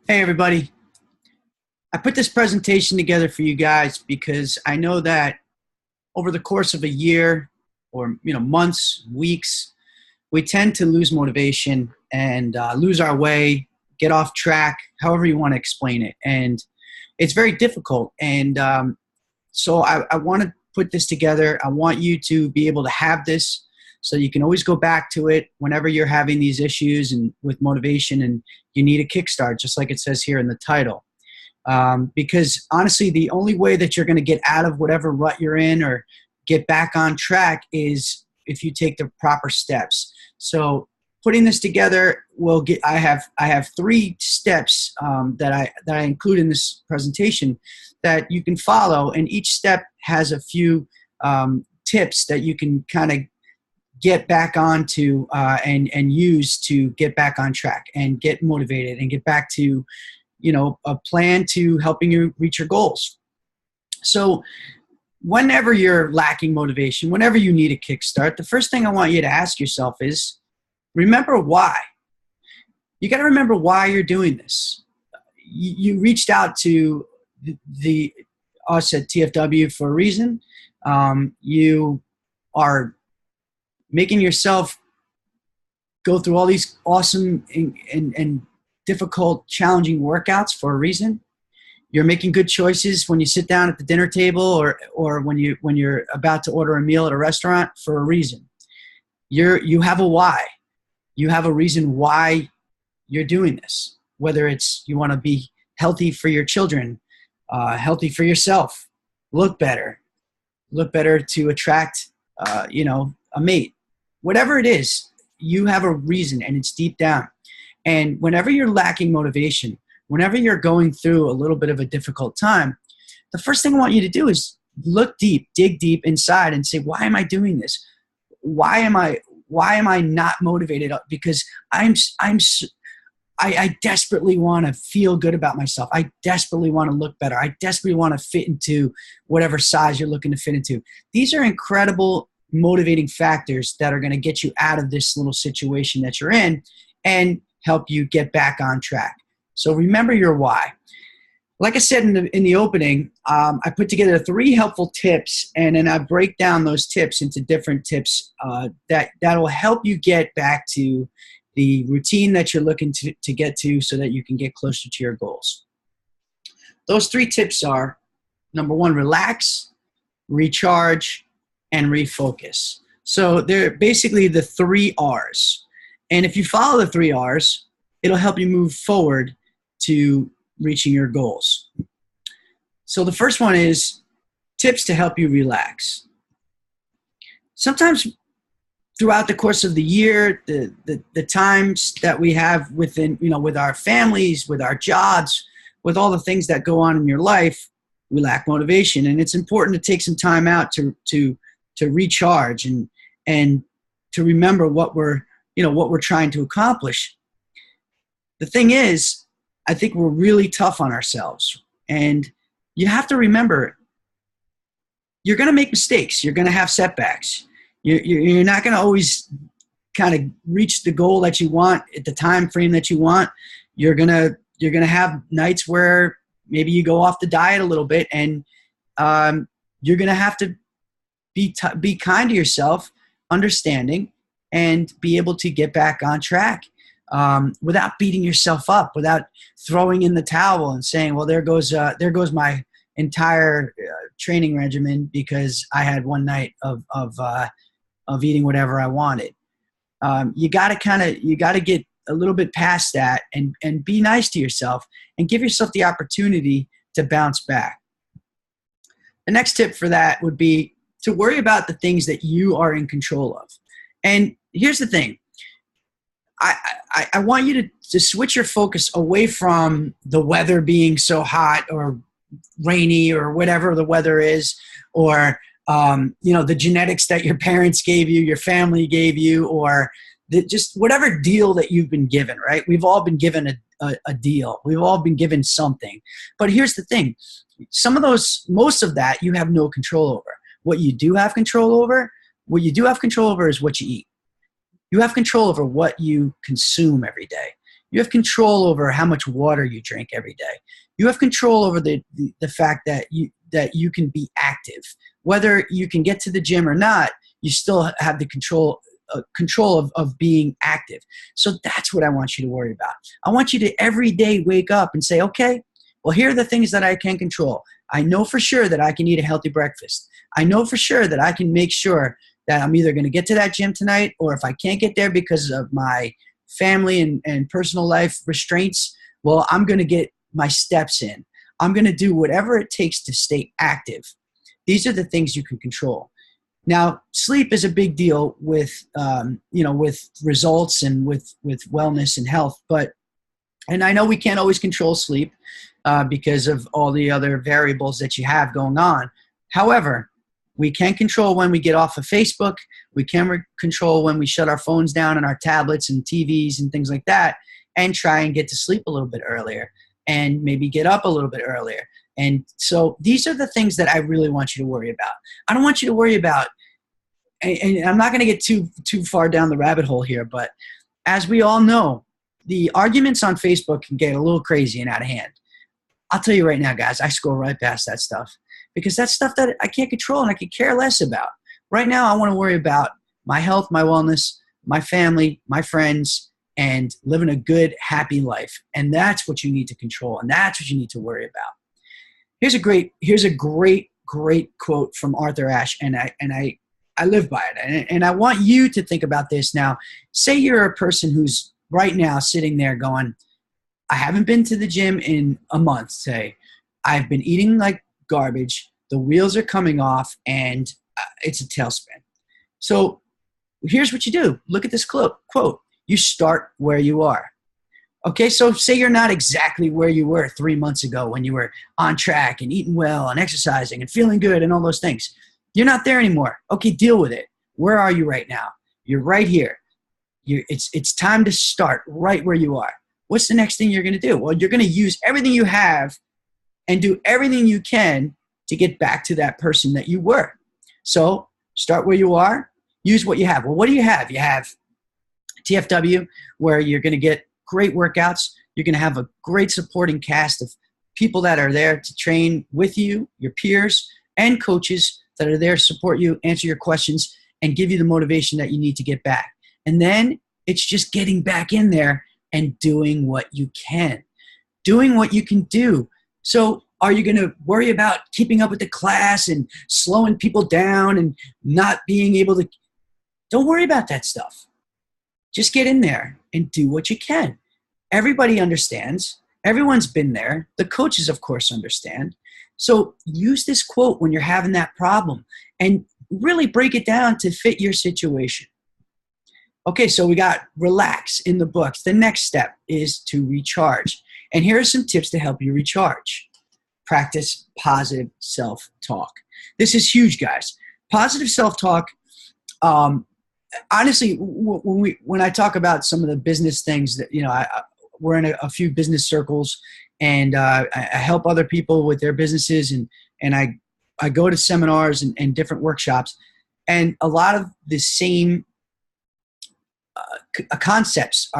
Hey everybody, I put this presentation together for you guys because I know that over the course of a year or months, weeks, we tend to lose motivation and lose our way, get off track, however you want to explain it. And it's very difficult. And so I want to put this together. I want you to be able to have this so you can always go back to it whenever you're having these issues and with motivation and you need a kickstart, just like it says here in the title. Because honestly, the only way that you're going to get out of whatever rut you're in or get back on track is if you take the proper steps. So putting this together, I have 3 steps that I include in this presentation that you can follow, and each step has a few tips that you can kind of get back onto and use to get back on track and get motivated and get back to a plan to helping you reach your goals. So whenever you're lacking motivation, whenever you need a kickstart, the first thing I want you to ask yourself is, remember why. You got to remember why you're doing this. You reached out to us at TFW for a reason. You are making yourself go through all these awesome and difficult, challenging workouts for a reason. You're making good choices when you sit down at the dinner table or when you're about to order a meal at a restaurant for a reason. You have a why. You have a reason why you're doing this. Whether it's you want to be healthy for your children, healthy for yourself, look better to attract a mate. Whatever it is, you have a reason, and it's deep down. And whenever you're lacking motivation, whenever you're going through a little bit of a difficult time, the first thing I want you to do is look deep, dig deep inside and say, why am I doing this? Why am I not motivated? Because I desperately want to feel good about myself. I desperately want to look better. I desperately want to fit into whatever size you're looking to fit into. These are incredible motivating factors that are going to get you out of this little situation that you're in and help you get back on track. So remember your why. Like I said in the opening, I put together 3 helpful tips, and then I break down those tips into different tips that will help you get back to the routine that you're looking to get to so that you can get closer to your goals. Those 3 tips are, number 1, relax, recharge, and refocus. So they're basically the 3 R's. And if you follow the 3 R's, it'll help you move forward to reaching your goals. So the first one is tips to help you relax. Sometimes throughout the course of the year, the times that we have within, with our families, with our jobs, with all the things that go on in your life, we lack motivation. And it's important to take some time out to recharge and to remember what we're trying to accomplish. The thing is, I think we're really tough on ourselves. And you have to remember, you're going to make mistakes. You're going to have setbacks. You're not going to always kind of reach the goal that you want at the time frame that you want. You're going to have nights where maybe you go off the diet a little bit, and you're going to have to be kind to yourself, understanding, and be able to get back on track without beating yourself up, without throwing in the towel and saying, well, there goes my entire training regimen because I had one night of eating whatever I wanted. You got to get a little bit past that and be nice to yourself and give yourself the opportunity to bounce back. The next tip for that would be to worry about the things that you are in control of. And here's the thing. I want you to switch your focus away from the weather being so hot or rainy or whatever the weather is, or the genetics that your parents gave you, your family gave you, or just whatever deal that you've been given, right? We've all been given a deal. We've all been given something. But here's the thing. Most of that you have no control over. What you do have control over is what you eat. You have control over what you consume every day. You have control over how much water you drink every day. You have control over the fact that you can be active. Whether you can get to the gym or not, you still have the control of being active. So that's what I want you to worry about. I want you to every day wake up and say, okay, well, here are the things that I can control. I know for sure that I can eat a healthy breakfast. I know for sure that I can make sure that I'm either going to get to that gym tonight, or if I can't get there because of my family and personal life restraints, well, I'm going to get my steps in. I'm going to do whatever it takes to stay active. These are the things you can control. Now, sleep is a big deal with, with results and with wellness and health. And I know we can't always control sleep because of all the other variables that you have going on. However, we can control when we get off of Facebook. We can control when we shut our phones down and our tablets and TVs and things like that, and try and get to sleep a little bit earlier and maybe get up a little bit earlier. And so these are the things that I really want you to worry about. I don't want you to worry about, and I'm not going to get too far down the rabbit hole here, but as we all know, the arguments on Facebook can get a little crazy and out of hand. I'll tell you right now, guys, I scroll right past that stuff because that's stuff that I can't control and I could care less about. Right now, I want to worry about my health, my wellness, my family, my friends, and living a good, happy life. And that's what you need to control, and that's what you need to worry about. Here's a great quote from Arthur Ashe, and I live by it. And I want you to think about this now. Say you're a person who's right now sitting there going, I haven't been to the gym in a month, say. I've been eating like garbage. The wheels are coming off, and it's a tailspin. So here's what you do. Look at this quote. You start where you are. Okay, so say you're not exactly where you were 3 months ago when you were on track and eating well and exercising and feeling good and all those things. You're not there anymore. Okay, deal with it. Where are you right now? You're right here. It's time to start right where you are. What's the next thing you're going to do? Well, you're going to use everything you have and do everything you can to get back to that person that you were. So start where you are. Use what you have. Well, what do you have? You have TFW, where you're going to get great workouts. You're going to have a great supporting cast of people that are there to train with you, your peers, and coaches that are there to support you, answer your questions, and give you the motivation that you need to get back. And then it's just getting back in there and doing what you can. Doing what you can do. So are you going to worry about keeping up with the class and slowing people down and not being able to? Don't worry about that stuff. Just get in there and do what you can. Everybody understands. Everyone's been there. The coaches, of course, understand. So use this quote when you're having that problem and really break it down to fit your situation. Okay, so we got relax in the books. The next step is to recharge. And here are some tips to help you recharge. Practice positive self-talk. This is huge, guys. Positive self-talk, honestly, when I talk about some of the business things that, we're in a few business circles, and I help other people with their businesses, and I go to seminars and different workshops, and a lot of the same concepts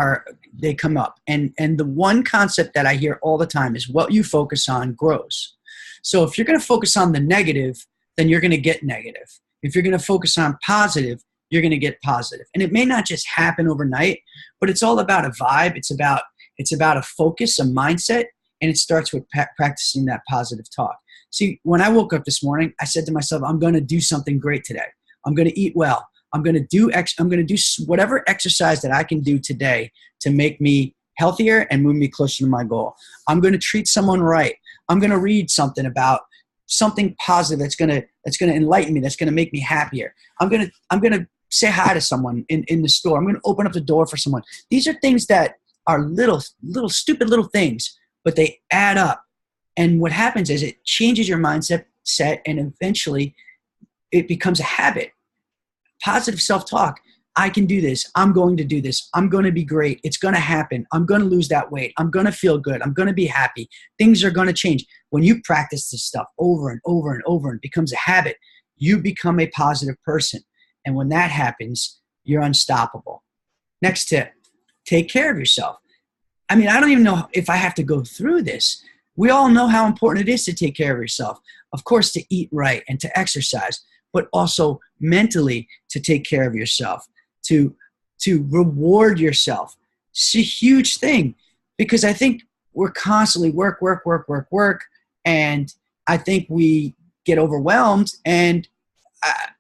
they come up. And the one concept that I hear all the time is what you focus on grows. So if you're going to focus on the negative, then you're going to get negative. If you're going to focus on positive, you're going to get positive. And it may not just happen overnight, but it's all about a vibe. It's about a focus, a mindset, and it starts with practicing that positive talk. See, when I woke up this morning, I said to myself, I'm going to do something great today. I'm going to eat well. I'm going to do whatever exercise that I can do today to make me healthier and move me closer to my goal. I'm going to treat someone right. I'm going to read something about something positive that's going to enlighten me, that's going to make me happier. I'm going to say hi to someone in the store. I'm going to open up the door for someone. These are things that are little stupid little things, but they add up. And what happens is it changes your mindset, and eventually it becomes a habit. Positive self-talk. I can do this. I'm going to do this. I'm going to be great. It's going to happen. I'm going to lose that weight. I'm going to feel good. I'm going to be happy. Things are going to change. When you practice this stuff over and over and over and it becomes a habit, you become a positive person. And when that happens, you're unstoppable. Next tip, take care of yourself. I mean, I don't even know if I have to go through this. We all know how important it is to take care of yourself. Of course, to eat right and to exercise, but also mentally to take care of yourself, to reward yourself. It's a huge thing because I think we're constantly work, and I think we get overwhelmed, and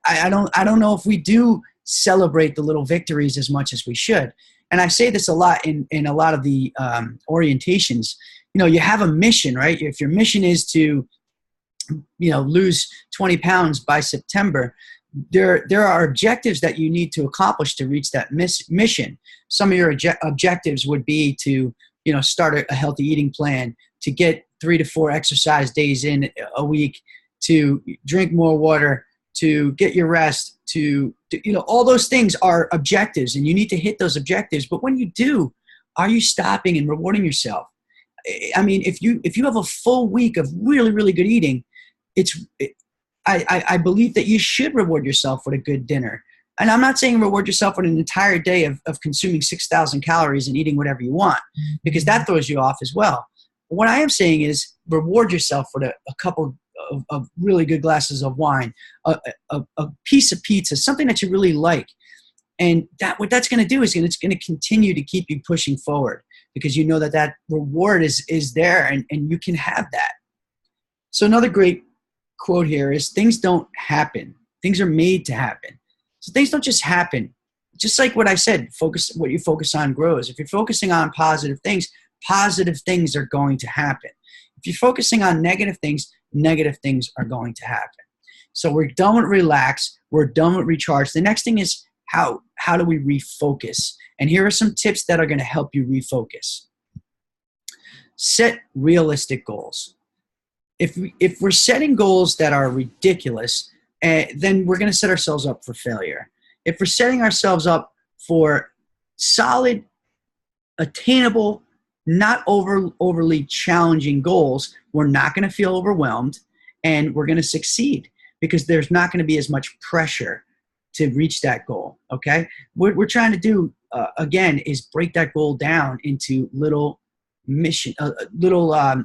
I don't know if we do celebrate the little victories as much as we should. And I say this a lot in a lot of the orientations. You know, you have a mission, right? If your mission is to, you know, lose 20 pounds by September, there are objectives that you need to accomplish to reach that mission. Some of your objectives would be to, you know, start a healthy eating plan, to get 3 to 4 exercise days in a week, to drink more water, to get your rest, to you know, all those things are objectives, and you need to hit those objectives. But when you do, are you stopping and rewarding yourself? I mean, if you have a full week of really good eating, I believe that you should reward yourself with a good dinner. And I'm not saying reward yourself with an entire day of consuming 6,000 calories and eating whatever you want, because that throws you off as well. But what I am saying is reward yourself with a couple of really good glasses of wine, a piece of pizza, something that you really like. And what that's going to do is it's going to continue to keep you pushing forward, because you know that reward is there, and you can have that. So another great quote here is, things don't happen. Things are made to happen. So things don't just happen. Just like what I said, what you focus on grows. If you're focusing on positive things are going to happen. If you're focusing on negative things are going to happen. So we're done with relax. We're done with recharge. The next thing is how do we refocus? And here are some tips that are going to help you refocus. Set realistic goals. If we're setting goals that are ridiculous, then we're going to set ourselves up for failure. If we're setting ourselves up for solid, attainable, not overly challenging goals, we're not going to feel overwhelmed, and we're going to succeed, because there's not going to be as much pressure to reach that goal. Okay, what we're trying to do again is break that goal down into little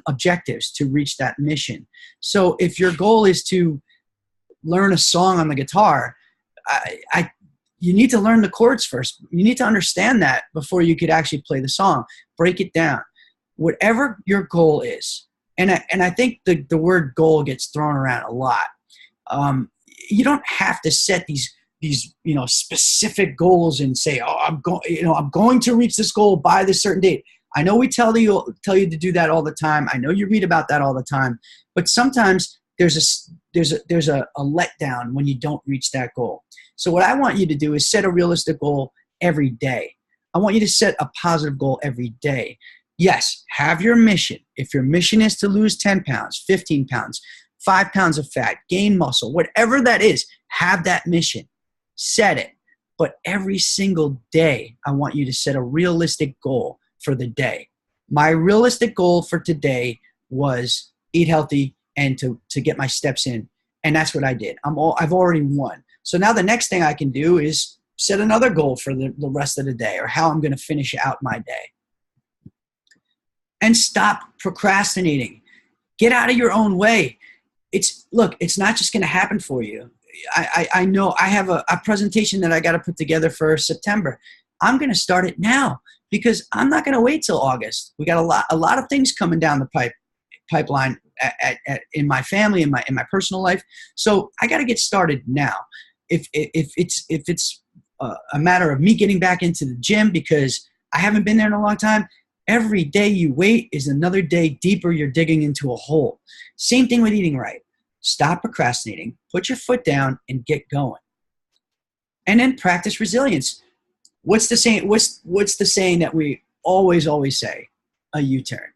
objectives to reach that mission. So if your goal is to learn a song on the guitar, you need to learn the chords first. You need to understand that before you could actually play the song. Break it down. Whatever your goal is, and I think the word goal gets thrown around a lot. You don't have to set these you know, specific goals and say, oh, I'm going to reach this goal by this certain date. I know we tell you to do that all the time. I know you read about that all the time, but sometimes there's a letdown when you don't reach that goal. So what I want you to do is set a realistic goal every day. I want you to set a positive goal every day. Yes, have your mission. If your mission is to lose 10 pounds, 15 pounds, 5 pounds of fat, gain muscle, whatever that is, have that mission. Set it. But every single day, I want you to set a realistic goal for the day. My realistic goal for today was eat healthy and to get my steps in. And that's what I did. I've already won. So now the next thing I can do is set another goal for the rest of the day, or how I'm going to finish out my day. And stop procrastinating. Get out of your own way. It's not just going to happen for you. I know I have a presentation that I got to put together for September. I'm going to start it now, because I'm not going to wait till August. We got a lot of things coming down the pipeline in my family, in my personal life. So I got to get started now. If it's a matter of me getting back into the gym because I haven't been there in a long time, every day you wait is another day deeper you're digging into a hole. Same thing with eating right. Stop procrastinating, put your foot down, and get going. And then practice resilience. What's the saying? What's the saying that we always say? A U-turn.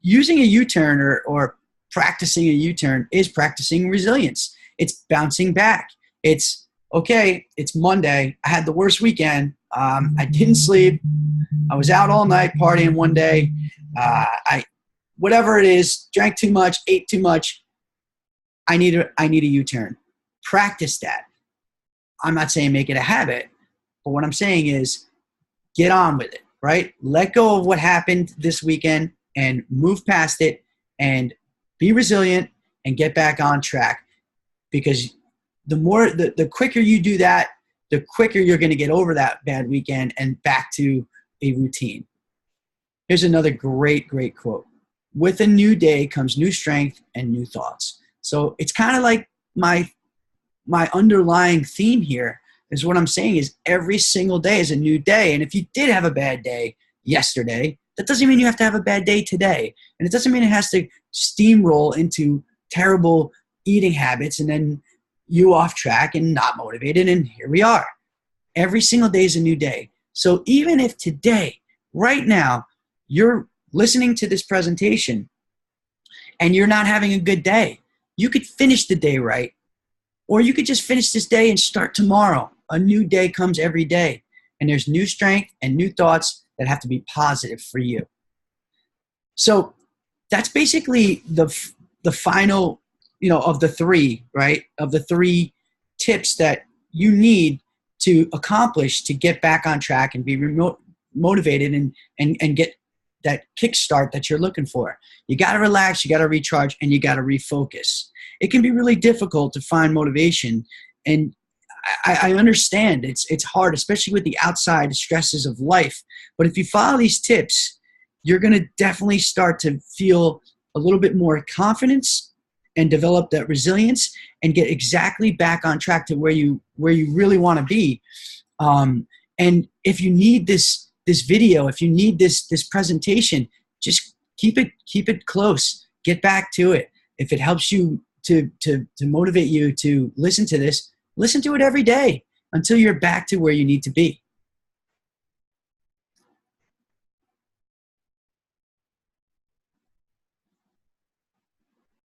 Using a U-turn or practicing a U-turn is practicing resilience. It's bouncing back. It's okay. It's Monday. I had the worst weekend. I didn't sleep. I was out all night partying one day. Whatever it is, drank too much, ate too much. I need a U-turn. Practice that. I'm not saying make it a habit, but what I'm saying is get on with it. right? Let go of what happened this weekend and move past it and be resilient and get back on track. Because the quicker you do that, the quicker you're going to get over that bad weekend and back to a routine. Here's another great quote. With a new day comes new strength and new thoughts. So it's kind of like my underlying theme here is what I'm saying is every single day is a new day. And if you did have a bad day yesterday, that doesn't mean you have to have a bad day today. And it doesn't mean it has to steamroll into terrible eating habits and then you off track and not motivated. And here we are. Every single day is a new day. So even if today, right now, you're listening to this presentation and you're not having a good day, you could finish the day right. Or you could just finish this day and start tomorrow. A new day comes every day. And there's new strength and new thoughts that have to be positive for you. So that's basically the final, of the three, right? Of the three tips that you need to accomplish to get back on track and be motivated and get that kickstart that you're looking for. You got to relax, you got to recharge, and you got to refocus. It can be really difficult to find motivation, and I understand it's hard, especially with the outside stresses of life. But if you follow these tips, you're going to definitely start to feel a little bit more confidence and develop that resilience and get exactly back on track to where you really want to be. And if you need this video, if you need this presentation, just keep it close. Get back to it. If it helps you to motivate you to listen to this, listen to it every day until you're back to where you need to be.